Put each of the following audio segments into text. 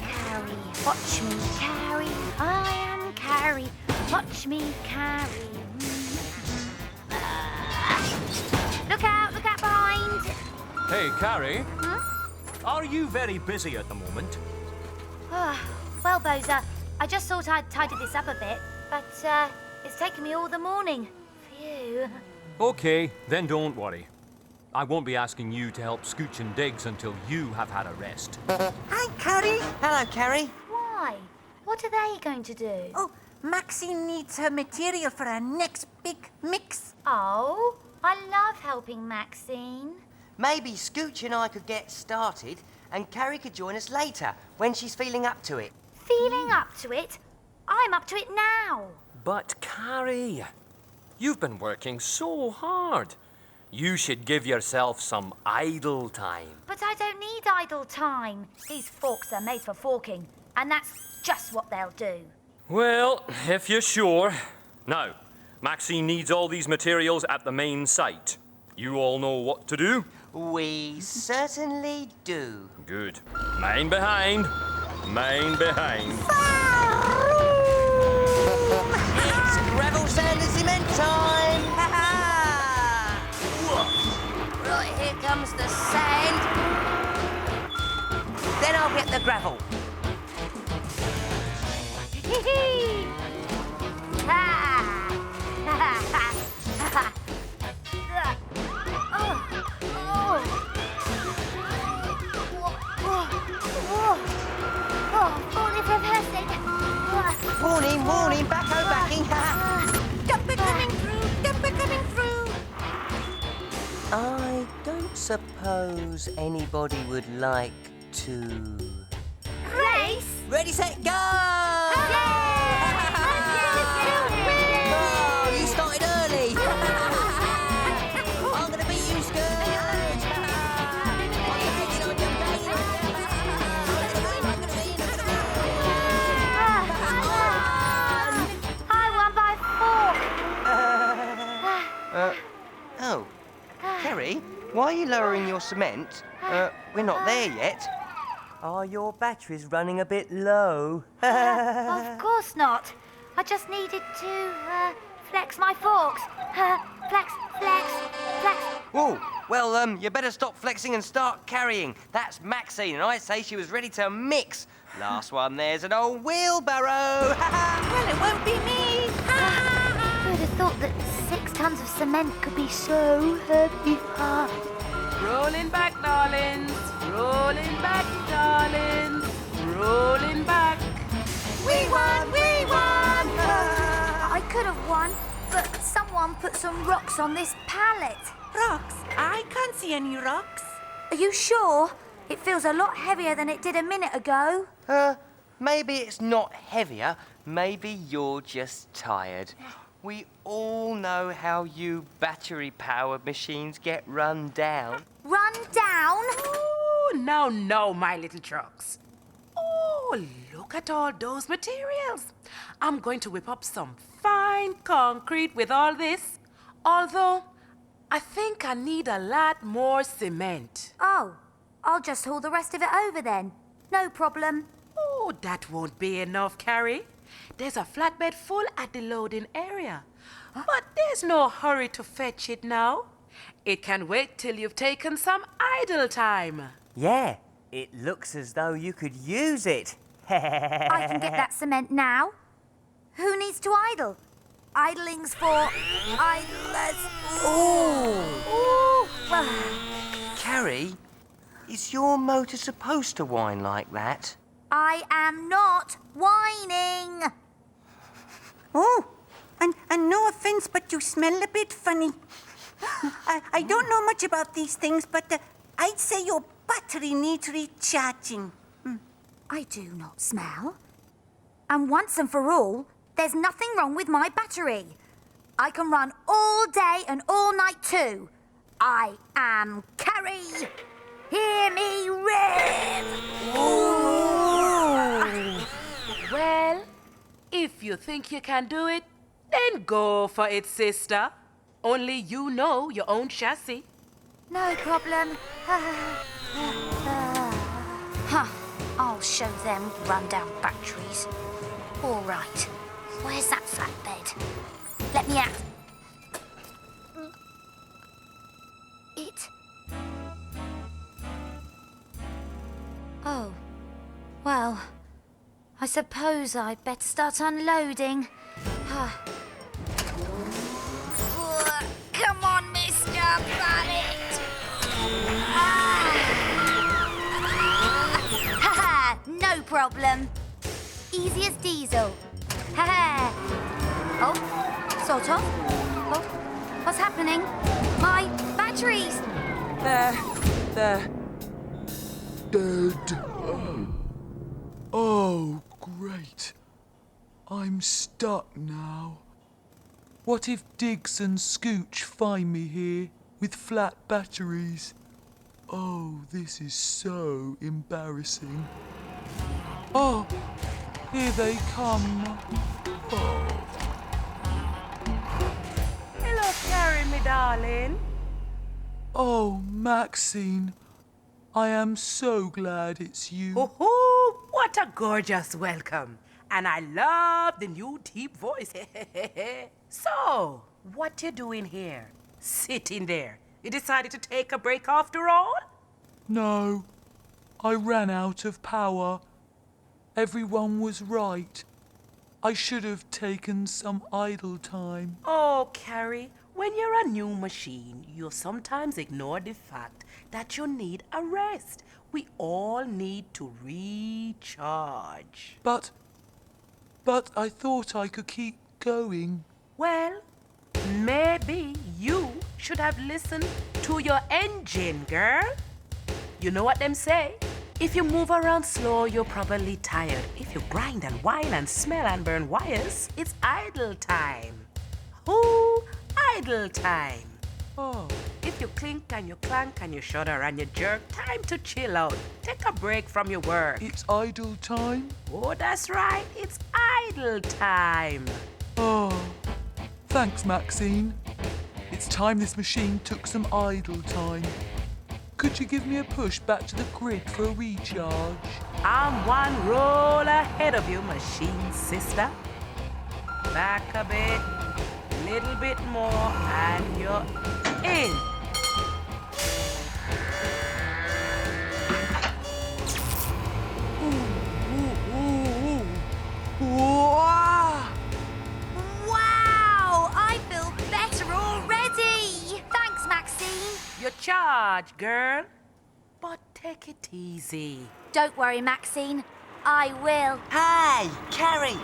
Carrie. Watch me carry. I am Carrie. Watch me carry. Look out behind. Hey, Carrie. Huh? Are you very busy at the moment? Well, Bozer, I just thought I'd tidy this up a bit, but it's taken me all the morning. Phew. Okay, then don't worry. I won't be asking you to help Scooch and Diggs until you have had a rest. Hi, Carrie. Hello, Carrie. Why? What are they going to do? Oh, Maxine needs her material for her next big mix. Oh, I love helping Maxine. Maybe Scooch and I could get started and Carrie could join us later when she's feeling up to it. Feeling up to it? I'm up to it now. But, Carrie, you've been working so hard. You should give yourself some idle time. But I don't need idle time. These forks are made for forking, and that's just what they'll do. Well, if you're sure. Now, Maxine needs all these materials at the main site. You all know what to do? We certainly do. Good. Mine behind. Mine behind. It's gravel, sand and cement time! Right, here comes the sand. Then I'll get the gravel. Warning, warning, backing. Dumper coming through. I don't suppose anybody would like to... Race! Ready, set, go! Yay! Oh, you started early. I'm gonna beat you, Scooch. Oh, Carrie, why are you lowering your cement? We're not there yet. Are your batteries running a bit low? Of course not. I just needed to flex my forks. Flex. Oh, well, you better stop flexing and start carrying. That's Maxine, and I say she was ready to mix. Last one there's an old wheelbarrow. Well, it won't be me. Who'd have thought that 6 tons of cement could be so heavy? Rolling back, darlings. Rolling back, darlings. Rolling back. We won! I could have won, but someone put some rocks on this pallet. Rocks? I can't see any rocks. Are you sure? It feels a lot heavier than it did a minute ago. Maybe it's not heavier. Maybe you're just tired. We all know how you battery-powered machines get run down. Run down? Oh, no, my little trucks. Oh, look at all those materials. I'm going to whip up some fine concrete with all this. Although, I think I need a lot more cement. Oh, I'll just haul the rest of it over then. No problem. Oh, that won't be enough, Carrie. There's a flatbed full at the loading area. But there's no hurry to fetch it now. It can wait till you've taken some idle time. Yeah, it looks as though you could use it. I can get that cement now. Who needs to idle? Idling's for idlers. Oh! Ooh. Carrie, is your motor supposed to whine like that? I am not whining. Oh, and no offense, but you smell a bit funny. I don't know much about these things, but I'd say your battery needs recharging. I do not smell. And once and for all, there's nothing wrong with my battery. I can run all day and all night too. I am Carrie. Hear me rev. Well, if you think you can do it, Then go for it, sister. Only you know your own chassis. No problem. Huh. I'll show them rundown batteries. All right. Where's that flatbed? Let me out. It... Oh. Well, I suppose I'd better start unloading. Come on, Mr. Planet! Haha, no problem. Easy as diesel. Haha. Oh, sort of. Oh, what's happening? My batteries! They're dead. Oh, great. I'm stuck now. What if Diggs and Scooch find me here with flat batteries? Oh, this is so embarrassing. Oh, here they come. Hello, Carrie, me darling. Oh, Maxine, I am so glad it's you. Oh, what a gorgeous welcome. And I love the new deep voice. So, what you doing here? Sitting there. You decided to take a break after all? No, I ran out of power. Everyone was right. I should have taken some idle time. Oh, Carrie, when you're a new machine, you sometimes ignore the fact that you need a rest. We all need to recharge. But I thought I could keep going. Well, maybe you should have listened to your engine, girl. You know what them say? If you move around slow, you're probably tired. If you grind and whine and smell and burn wires, it's idle time. Ooh, idle time. Oh, If you clink and you clank and you shudder and you jerk, time to chill out. Take a break from your work. it's idle time? Oh, that's right. It's idle time. Oh, thanks, Maxine. It's time this machine took some idle time. Could you give me a push back to the grid for a recharge? I'm one roll ahead of you, machine sister. Back a bit, little bit more, and you're in. Wow! Wow! I feel better already! Thanks, Maxine. You're charged, girl. But take it easy. Don't worry, Maxine. I will. Hey, Carrie!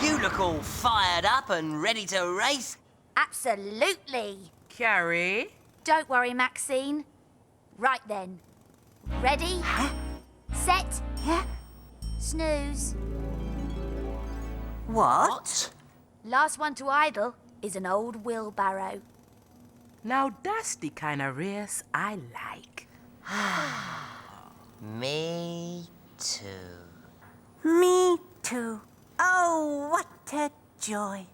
You look all fired up and ready to race. Absolutely. Carrie? Don't worry, Maxine. Right then. Ready? Set. Snooze. What? Last one to idle is an old wheelbarrow. Now that's the kind of race I like. Me too. Me too. Oh, what a joy.